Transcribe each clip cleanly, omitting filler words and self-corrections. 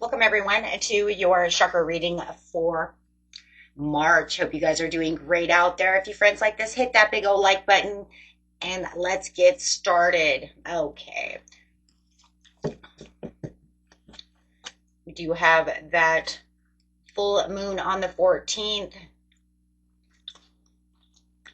Welcome everyone to your chakra reading for March. Hope you guys are doing great out there. If you friends like this, hit that big old like button and let's get started. Okay. We do have that full moon on the 14th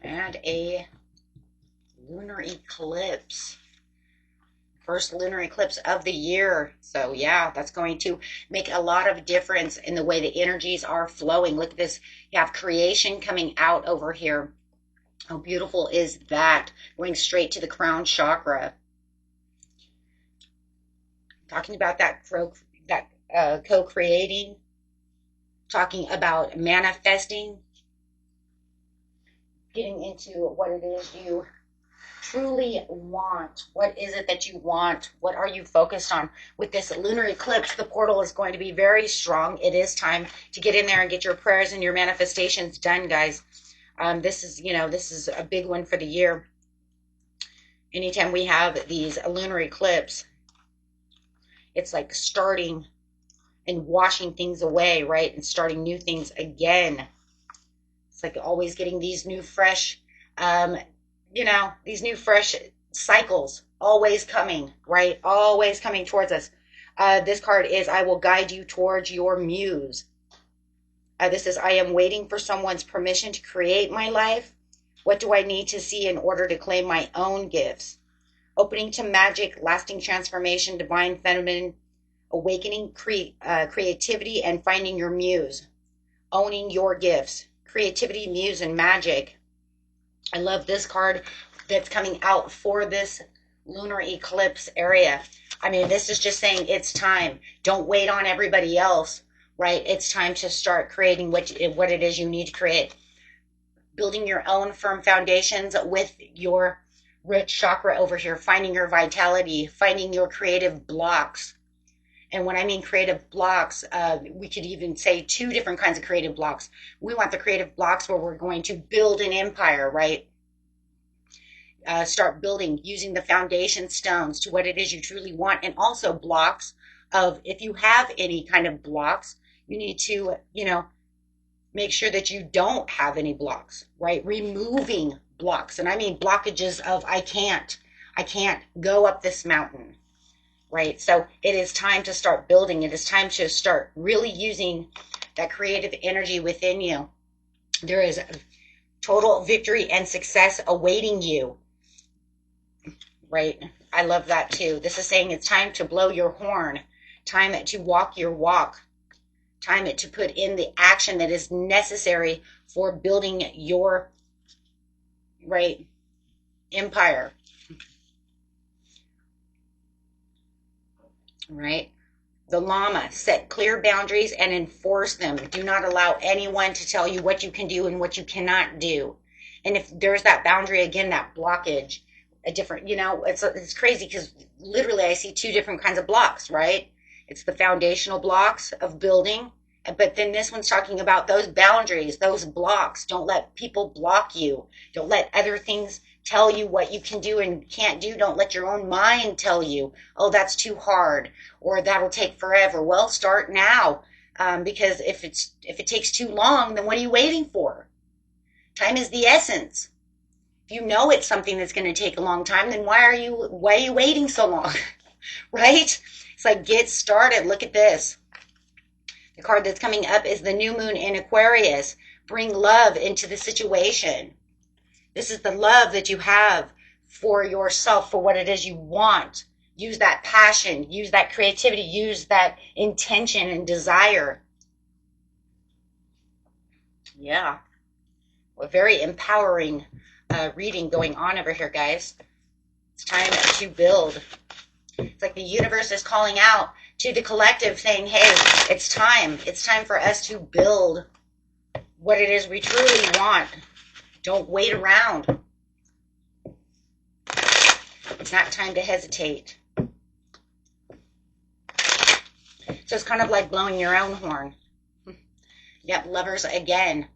and a lunar eclipse. First lunar eclipse of the year. So yeah, that's going to make a lot of difference in the way the energies are flowing. Look at this. You have creation coming out over here. How beautiful is that? Going straight to the crown chakra. Talking about that co-creating. Talking about manifesting. Getting into what it is you truly want. What is it that you want? What are you focused on? With this lunar eclipse, the portal is going to be very strong. It is time to get in there and get your prayers and your manifestations done, guys. This is a big one for the year. Anytime we have these lunar eclipse, it's like starting and washing things away, right? And starting new things again. It's like always getting these new fresh these new fresh cycles always coming, right? Always coming towards us. This card is, I will guide you towards your muse. This is, I am waiting for someone's permission to create my life. What do I need to see in order to claim my own gifts? Opening to magic, lasting transformation, divine feminine, awakening creativity, and finding your muse. Owning your gifts. Creativity, muse, and magic. I love this card that's coming out for this lunar eclipse area. I mean, this is just saying it's time. Don't wait on everybody else, right? It's time to start creating what it is you need to create. Building your own firm foundations with your root chakra over here. Finding your vitality. Finding your creative blocks. And when I mean creative blocks, we could even say two different kinds of creative blocks. We want the creative blocks where we're going to build an empire, right? Start building using the foundation stones to what it is you truly want. And also blocks of, if you have any kind of blocks, you need to, make sure that you don't have any blocks, right? Removing blocks. And I mean blockages of, I can't go up this mountain. Right? So it is time to start building. It is time to start really using that creative energy within you. There is total victory and success awaiting you. Right? I love that too. This is saying it's time to blow your horn. Time to walk your walk. Time to put in the action that is necessary for building your, right, empire. Right? The Llama, set clear boundaries and enforce them. Do not allow anyone to tell you what you can do and what you cannot do. And if there's that boundary, again, that blockage, a different, it's crazy because literally I see two different kinds of blocks, right? It's the foundational blocks of building, but then this one's talking about those boundaries, those blocks. Don't let people block you. Don't let other things tell you what you can do and can't do. Don't let your own mind tell you, oh, that's too hard, or that'll take forever. Well, start now, because if it takes too long, then what are you waiting for? Time is the essence. If you know it's something that's going to take a long time, then why are you waiting so long? Right? It's like, get started. Look at this. The card that's coming up is the new moon in Aquarius. Bring love into the situation. This is the love that you have for yourself, for what it is you want. Use that passion, use that creativity, use that intention and desire. Yeah. A very empowering reading going on over here, guys. It's time to build. It's like the universe is calling out to the collective saying, hey, it's time. It's time for us to build what it is we truly want. Don't wait around. It's not time to hesitate. So it's kind of like blowing your own horn. Yep, lovers again.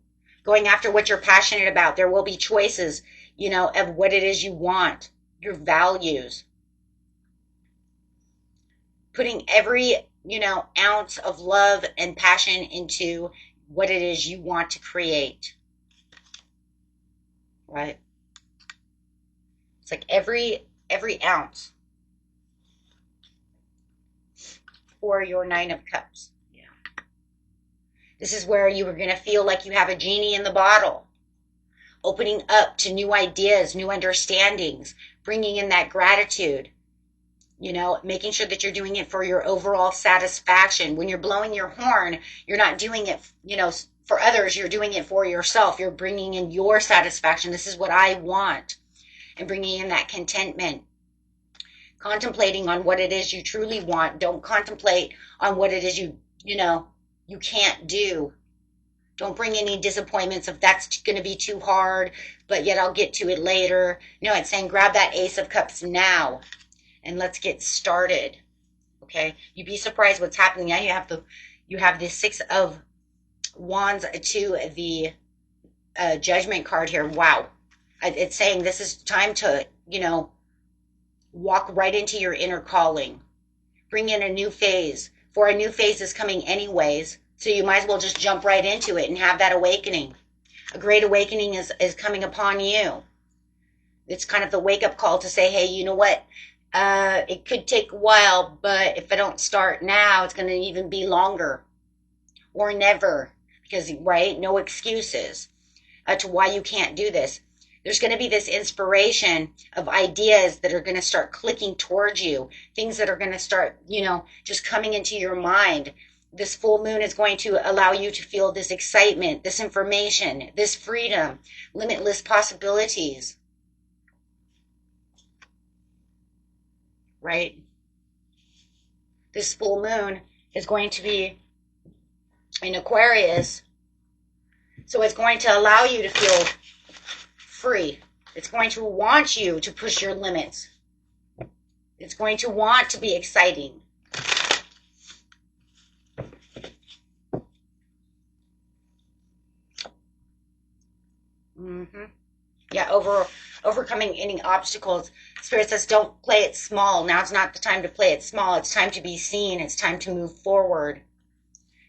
Going after what you're passionate about. There will be choices, of what it is you want, your values. Putting every ounce of love and passion into what it is you want to create, right? It's like every ounce for your Nine of Cups. Yeah. This is where you are going to feel like you have a genie in the bottle, opening up to new ideas, new understandings, bringing in that gratitude, making sure that you're doing it for your overall satisfaction. When you're blowing your horn, you're not doing it, for others, you're doing it for yourself. You're bringing in your satisfaction. This is what I want, and bringing in that contentment. Contemplating on what it is you truly want. Don't contemplate on what it is you can't do. Don't bring any disappointments of that's going to be too hard, but yet I'll get to it later. No, it's saying grab that Ace of Cups now and let's get started. Okay, you'd be surprised what's happening now. You have the Six of Wands to the Judgment card here. Wow, it's saying this is time to walk right into your inner calling. Bring in a new phase, for a new phase is coming anyways, so you might as well just jump right into it and have that awakening. A great awakening is coming upon you. It's kind of the wake-up call to say, hey, you know what? It could take a while, but if I don't start now, it's going to even be longer or never, because, right, no excuses to why you can't do this. There's going to be this inspiration of ideas that are going to start clicking towards you, things that are going to start, just coming into your mind. This full moon is going to allow you to feel this excitement, this information, this freedom, limitless possibilities. Right? This full moon is going to be in Aquarius, so it's going to allow you to feel free. It's going to want you to push your limits. It's going to want to be exciting. Yeah, overcoming any obstacles. Spirit says don't play it small. Now's not the time to play it small. It's time to be seen. It's time to move forward.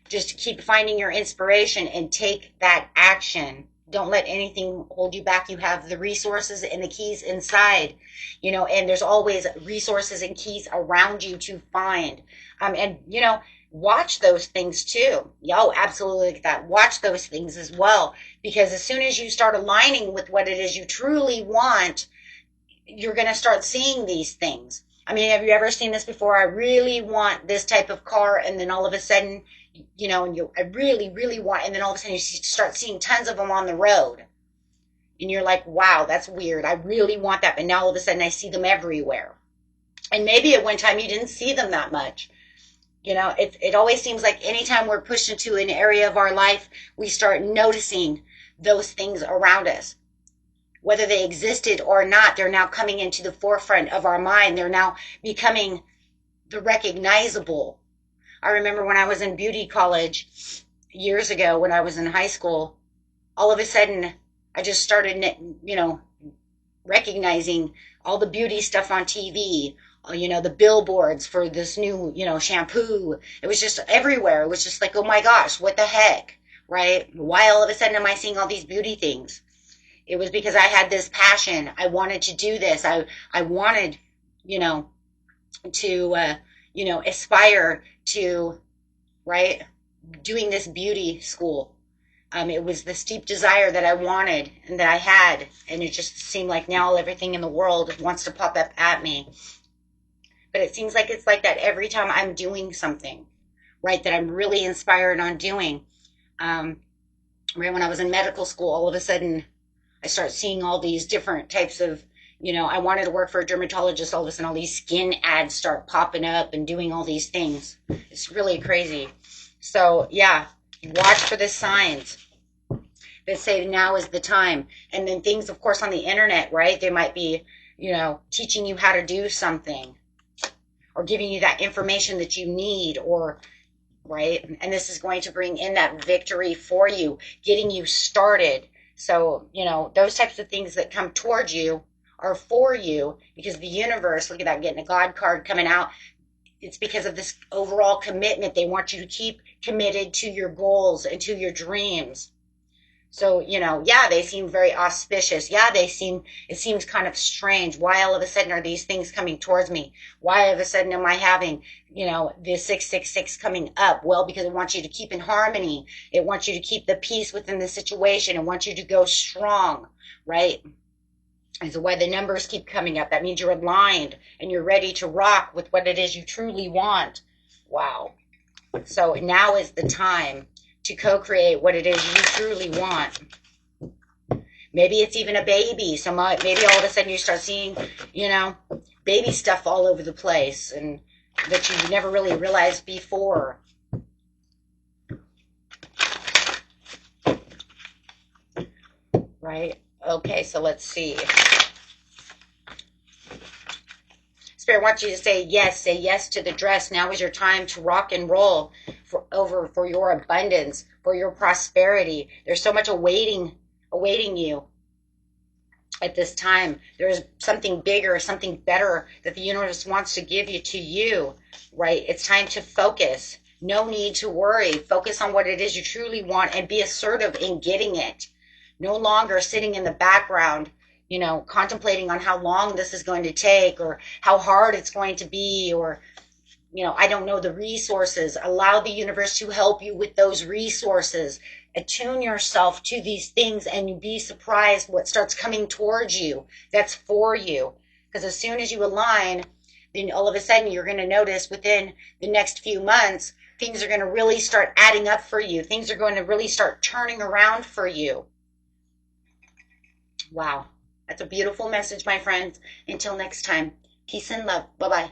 Just keep finding your inspiration and take that action. Don't let anything hold you back. You have the resources and the keys inside, and there's always resources and keys around you to find. Watch those things too. Absolutely like that. Watch those things as well, because as soon as you start aligning with what it is you truly want, you're going to start seeing these things. I mean, have you ever seen this before? I really want this type of car, and then all of a sudden, I really, really want, and then all of a sudden you start seeing tons of them on the road. And you're like, wow, that's weird. I really want that. But now all of a sudden I see them everywhere. And maybe at one time you didn't see them that much. It always seems like anytime we're pushed into an area of our life, we start noticing those things around us. Whether they existed or not, they're now coming into the forefront of our mind. They're now becoming the recognizable. I remember when I was in beauty college years ago, when I was in high school, all of a sudden I just started, recognizing all the beauty stuff on TV, the billboards for this new, shampoo. It was just everywhere. It was just like, oh my gosh, what the heck, right? Why all of a sudden am I seeing all these beauty things? It was because I had this passion. I wanted to do this. I wanted, to, aspire to, right, doing this beauty school. It was this deep desire that I wanted and that I had, and it just seemed like now everything in the world wants to pop up at me. But it seems like it's like that every time I'm doing something, right, that I'm really inspired on doing. Right when I was in medical school, all of a sudden I start seeing all these different types of, I wanted to work for a dermatologist. All of a sudden all these skin ads start popping up and doing all these things. It's really crazy. So yeah, watch for the signs that say now is the time. And then things, of course, on the internet, right? They might be, teaching you how to do something or giving you that information that you need, or, right? And this is going to bring in that victory for you, getting you started. So, those types of things that come towards you are for you, because the universe, look at that, getting a God card coming out. it's because of this overall commitment. They want you to keep committed to your goals and to your dreams. So, yeah, they seem very auspicious. Yeah, it seems kind of strange. Why all of a sudden are these things coming towards me? Why all of a sudden am I having, the 666 coming up? Well, because it wants you to keep in harmony. It wants you to keep the peace within the situation. It wants you to go strong, right? And so why the numbers keep coming up. That means you're aligned and you're ready to rock with what it is you truly want. Wow. So now is the time to co-create what it is you truly want. Maybe it's even a baby. So maybe all of a sudden you start seeing, baby stuff all over the place and that you never really realized before. Right? Okay, so let's see. Spirit wants you to say yes to the dress. Now is your time to rock and roll for your abundance, for your prosperity. There's so much awaiting you at this time. There's something bigger, something better that the universe wants to give you to you, right? It's time to focus. No need to worry. Focus on what it is you truly want and be assertive in getting it. No longer sitting in the background, contemplating on how long this is going to take or how hard it's going to be, or, I don't know, the resources. Allow the universe to help you with those resources. Attune yourself to these things and you be surprised what starts coming towards you that's for you. Because as soon as you align, then all of a sudden you're going to notice within the next few months, things are going to really start adding up for you. Things are going to really start turning around for you. Wow. That's a beautiful message, my friends. Until next time, peace and love. Bye-bye.